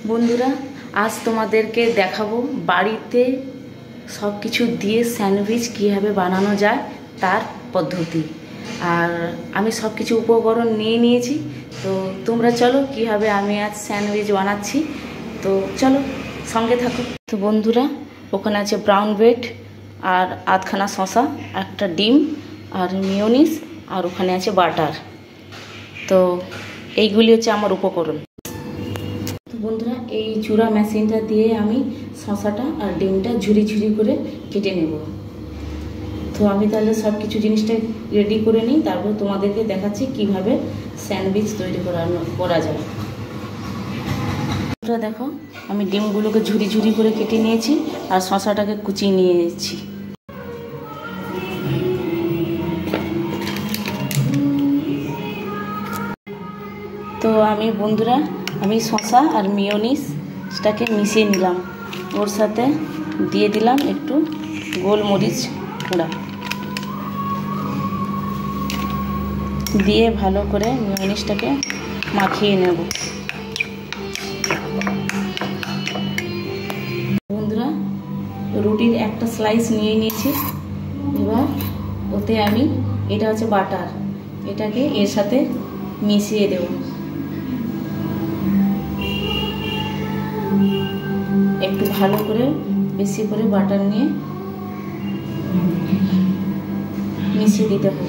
বন্ধুরা, আজ তোমাদেরকে দেখাবো বাড়িতে সব কিছু দিয়ে স্যান্ডউইচ কীভাবে বানানো যায় তার পদ্ধতি। আর আমি সব কিছু উপকরণ নিয়ে নিয়েছি, তো তোমরা চলো কীভাবে আমি আজ স্যান্ডউইচ বানাচ্ছি, তো চলো সঙ্গে থাকো। তো বন্ধুরা, ওখানে আছে ব্রাউন ব্রেড আর আধখানা শসা, একটা ডিম আর মিওনিস, আর ওখানে আছে বাটার। তো এইগুলি হচ্ছে আমার উপকরণ। তো বন্ধুরা, এই চূড়া মেশিনটা দিয়ে আমি শসাটা আর ডিমটা ঝুরি ঝুরি করে কেটে নেব। তো আমি তাহলে সব কিছু জিনিসটা রেডি করে নিই, তারপর তোমাদেরকে দেখাচ্ছি কিভাবে স্যান্ডউইচ তৈরি করা যায়। দেখো, আমি ডিমগুলোকে ঝুরি ঝুরি করে কেটে নিয়েছি আর শসাটাকে কুচিয়ে নিয়েছি। তো বন্ধুরা, আমি শসা আর মিওনিসটাকে মিশিয়ে নিলাম, ওর সাথে দিয়ে দিলাম একটু গোলমরিচ গুঁড়া, দিয়ে ভালো করে মিওনিসটাকে মাখিয়ে নেব। বন্ধুরা, রুটির একটা স্লাইস নিয়ে নিয়েছি। এবার ওতে এটা হচ্ছে বাটার, এটাকে এর সাথে মিশিয়ে দেব। একটু ভালো করে বেশি করে বাটার নিয়ে মিশিয়ে দিতে হবে।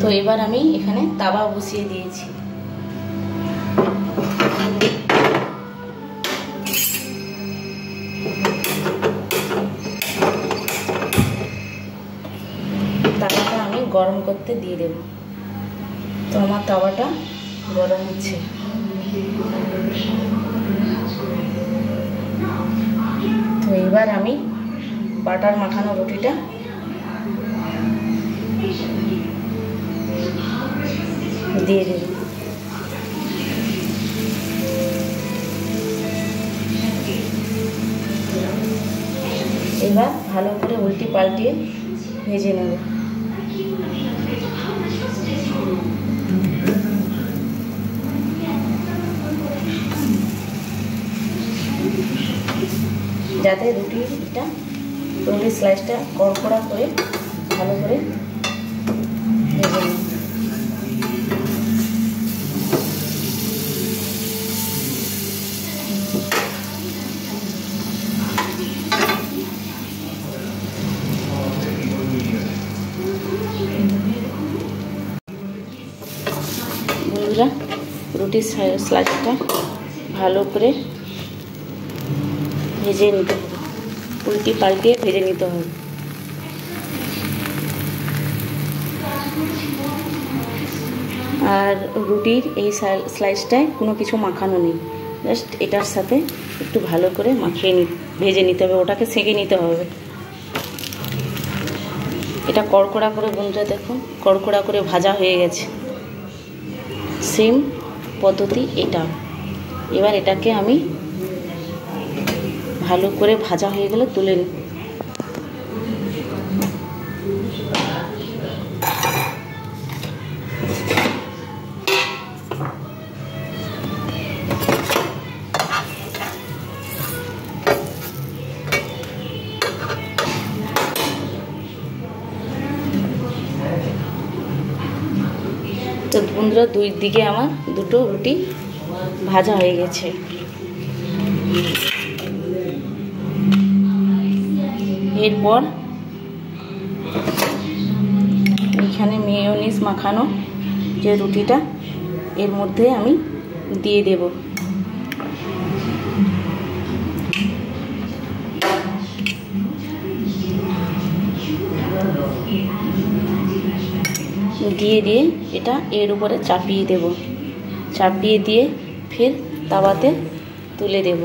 তো এবার আমি এখানে তাওয়া বসিয়ে দিয়েছি। তাওয়াটা আমি গরম করতে দিয়ে দেব। তো আমার তাওয়াটা গরম হচ্ছে। তো এবার আমি বাটার মাখানো রুটিটা দিয়ে দেব। এবার ভালো করে উল্টি পাল্টিয়ে ভেজে নেব। যাতে রুটির স্লাইসটা কড়কড়া করে ভালো করে ভেজে নেব। বন্ধুরা, রুটির স্লাইসটা ভালো করে ভেজে নিতে হবে, উল্টি পাল্টিয়ে ভেজে নিতে হবে। আর রুটির এই স্লাইসটায় কোনো কিছু মাখানো নেই, জাস্ট এটার সাথে একটু ভালো করে ভেজে নিতে হবে, ওটাকে সেঁকে নিতে হবে। এটা কড়কড়া করে, বন্ধুরা দেখুন, কড়কড়া করে ভাজা হয়ে গেছে। সেম পদ্ধতি এটা। এবার এটাকে আমি ভালো করে ভাজা হয়ে গেলে তুলে নিই। তো বন্ধুরা, দুই দিকে আমার দুটো রুটি ভাজা হয়ে গেছে। এরপর এখানে মেয়োনিজ মাখানো যে রুটিটা এর মধ্যে আমি দিয়ে দেব। দিয়ে এটা এর উপরে চাপিয়ে দেব। চাপিয়ে দিয়ে ফের তাওয়াতে তুলে দেব,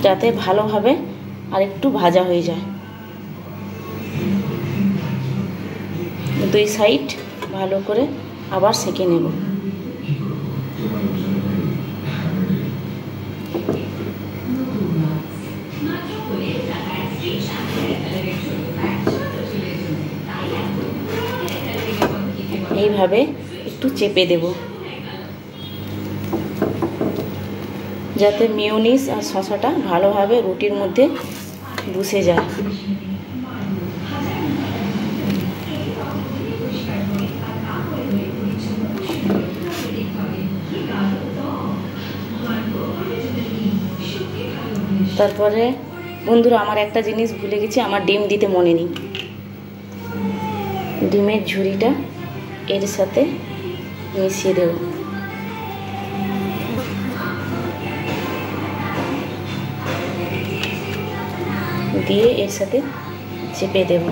যাতে ভালোভাবে আর একটু ভাজা হয়ে যায়। দুই সাইড ভালো করে আবার সেঁকে নেব। এইভাবে একটু চেপে দেব, যাতে মিউনিস আর শসাটা ভালোভাবে রুটির মধ্যে বসে যায়। তারপরে বন্ধুরা আমার একটা জিনিস ভুলে গেছি, আমার ডিম দিতে মনে নেই। ডিমের ঝুড়িটা এর সাথে মিশিয়ে দেব। দিয়ে এর সাথে চেপে দেব।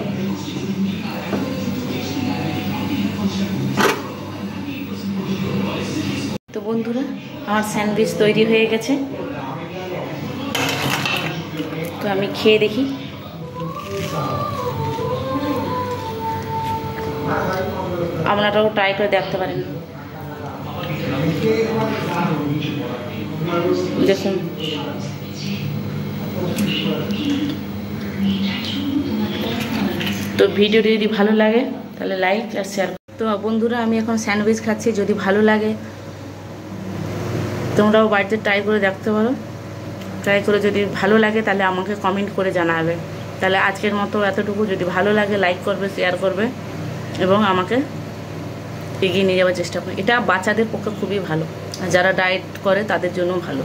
তো বন্ধুরা আমার স্যান্ডউইচ তৈরি হয়ে গেছে, তো আমি খেয়ে দেখি। আপনারাও ট্রাই করে দেখতে পারেন। দেখুন, তো ভিডিওটি যদি ভালো লাগে তাহলে লাইক আর শেয়ার। তো বন্ধুরা আমি এখন স্যান্ডউইচ খাচ্ছি, যদি ভালো লাগে তোমরাও বাড়িতে ট্রাই করে দেখতে পারো। ট্রাই করে যদি ভালো লাগে তাহলে আমাকে কমেন্ট করে জানাবে। তাহলে আজকের মতো এতটুকু, যদি ভালো লাগে লাইক করবে, শেয়ার করবে এবং আমাকে এগিয়ে নিয়ে যাওয়ার চেষ্টা করবে। এটা বাচ্চাদের পক্ষে খুবই ভালো, আর যারা ডায়েট করে তাদের জন্য ভালো।